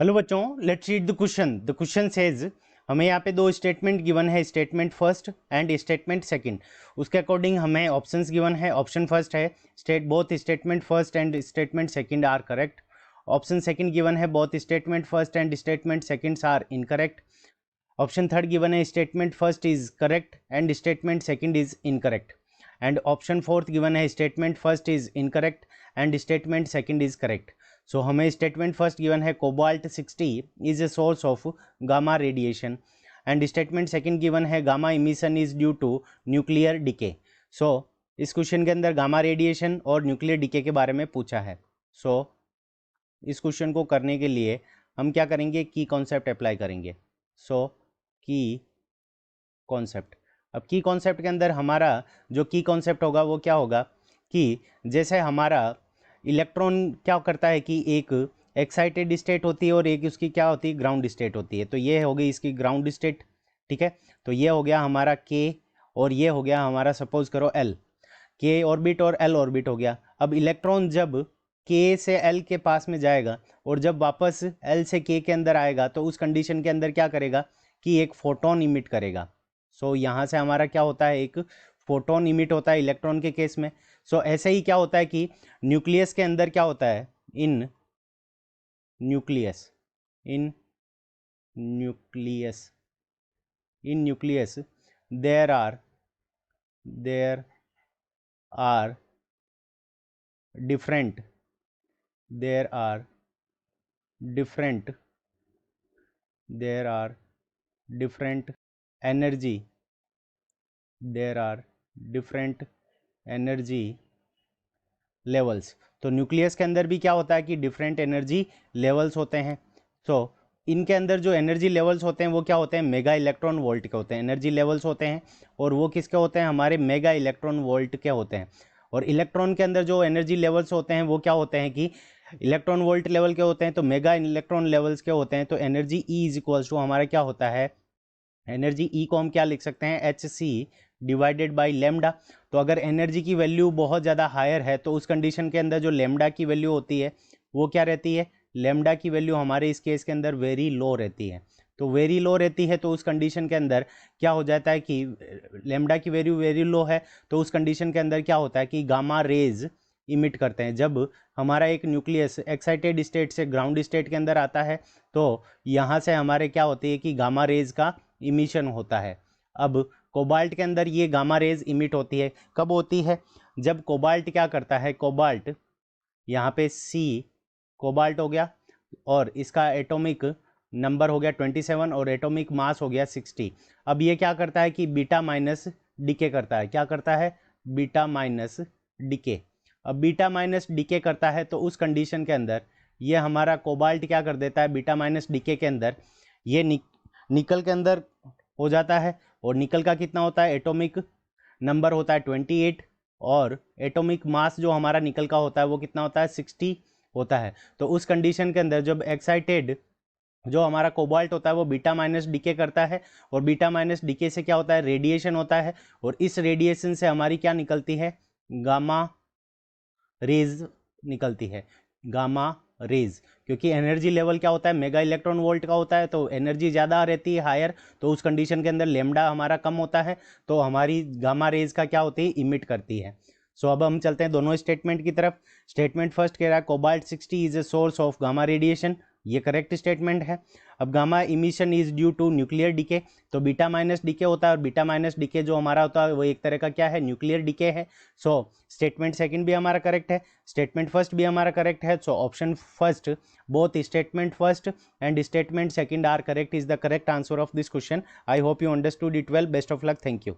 Hello बच्चों, let's read the question. The question says, हमें यहाँ पे दो स्टेटमेंट गिवन है, statement first and statement second. उसके अकॉर्डिंग हमें ऑप्शंस गिवन है। ऑप्शन फर्स्ट है both statement first and statement second are correct. Option second given है both statement first and statement seconds are incorrect. Option third given है statement first is correct and statement second is incorrect. And option fourth given है statement first is incorrect and statement second is correct. So हमें statement first given है cobalt 60 is a source of gamma radiation and statement second given है gamma emission is due to nuclear decay. So इस question के अंदर gamma radiation और nuclear decay के बारे में पूछा है। सो इस क्वेश्चन को करने के लिए हम क्या करेंगे, की कॉन्सेप्ट अप्लाई करेंगे। सो की कॉन्सेप्ट, अब की कॉन्सेप्ट के अंदर हमारा जो की कॉन्सेप्ट होगा वो क्या होगा कि जैसे हमारा इलेक्ट्रॉन क्या करता है कि एक एक्साइटेड स्टेट होती है और एक उसकी क्या होती है, ग्राउंड स्टेट होती है। तो ये हो गई इसकी ग्राउंड स्टेट, ठीक है। तो ये हो गया हमारा के और ये हो गया हमारा सपोज करो एल, के ऑर्बिट और एल ऑर्बिट हो गया। अब इलेक्ट्रॉन जब के से एल के पास में जाएगा और जब वापस एल से के अंदर आएगा तो उस कंडीशन के अंदर क्या करेगा कि एक फोटोन इमिट करेगा। सो यहाँ से हमारा क्या होता है, एक फोटोन इमिट होता है इलेक्ट्रॉन के केस में। सो ऐसे ही क्या होता है कि न्यूक्लियस के अंदर क्या होता है, in nucleus there are different there are different energy there are different energy levels. तो न्यूक्लियस के अंदर भी क्या होता है कि डिफरेंट एनर्जी लेवल्स होते हैं। तो इनके अंदर जो एनर्जी लेवल्स होते हैं वो क्या होते हैं, मेगा इलेक्ट्रॉन वोल्ट के होते हैं। एनर्जी लेवल्स होते हैं और वो किसके होते हैं, हमारे मेगा इलेक्ट्रॉन वोल्ट के होते हैं। और इलेक्ट्रॉन के अंदर जो एनर्जी लेवल्स होते हैं वो क्या होते हैं कि इलेक्ट्रॉन वोल्ट लेवल के होते हैं, तो मेगा इलेक्ट्रॉन लेवल्स के होते हैं। तो energy E is equals to हमारा क्या होता है, एनर्जी ई को हम क्या लिख सकते हैं, H C divided by lambda. तो अगर एनर्जी की वैल्यू बहुत ज़्यादा हायर है तो उस कंडीशन के अंदर जो लेमडा की वैल्यू होती है वो क्या रहती है, लेमडा की वैल्यू हमारे इस केस के अंदर वेरी लो रहती है। तो वेरी लो रहती है तो उस कंडीशन के अंदर क्या हो जाता है कि लेमडा की वैल्यू वेरी लो है तो उस कंडीशन के अंदर क्या होता है कि गामा रेज इमिट करते हैं। जब हमारा एक न्यूक्लियस एक्साइटेड स्टेट से ग्राउंड स्टेट के अंदर आता है तो यहाँ से हमारे क्या होती है कि गामा रेज का इमिशन होता है। अब कोबाल्ट के अंदर ये गामा रेज इमिट होती है, कब होती है, जब कोबाल्ट क्या करता है, कोबाल्ट यहाँ पे सी कोबाल्ट हो गया और इसका एटॉमिक नंबर हो गया 27 और एटॉमिक मास हो गया 60। अब ये क्या करता है कि बीटा माइनस डीके करता है, क्या करता है, बीटा माइनस डीके। अब बीटा माइनस डीके करता है तो उस कंडीशन के अंदर ये हमारा कोबाल्ट क्या कर देता है, बीटा माइनस डीके के अंदर ये निकल के अंदर हो जाता है। और निकल का कितना होता है, एटॉमिक नंबर होता है 28 और एटॉमिक मास जो हमारा निकल का होता है वो कितना होता है, 60 होता है। तो उस कंडीशन के अंदर जब एक्साइटेड जो हमारा कोबाल्ट होता है वो बीटा माइनस डीके करता है और बीटा माइनस डीके से क्या होता है, रेडिएशन होता है और इस रेडिएशन से हमारी क्या निकलती है, गामा रेज निकलती है, गामा रेज। क्योंकि एनर्जी लेवल क्या होता है, मेगा इलेक्ट्रॉन वोल्ट का होता है तो एनर्जी ज़्यादा रहती है हायर, तो उस कंडीशन के अंदर लेमडा हमारा कम होता है तो हमारी गामा रेज का क्या होती है, इमिट करती है। सो अब हम चलते हैं दोनों स्टेटमेंट की तरफ। स्टेटमेंट फर्स्ट कह रहा है cobalt 60 is a source of gamma radiation, ये करेक्ट स्टेटमेंट है। अब gamma emission is due to nuclear decay, तो बीटा माइनस डीके होता है और बीटा माइनस डीके जो हमारा होता है वो एक तरह का क्या है, न्यूक्लियर डीके है। सो स्टेटमेंट सेकंड भी हमारा करेक्ट है, स्टेटमेंट फर्स्ट भी हमारा करेक्ट है। So option first both statement first and statement second are correct is the correct answer of this question. I hope you understood it well, best of luck, thank you.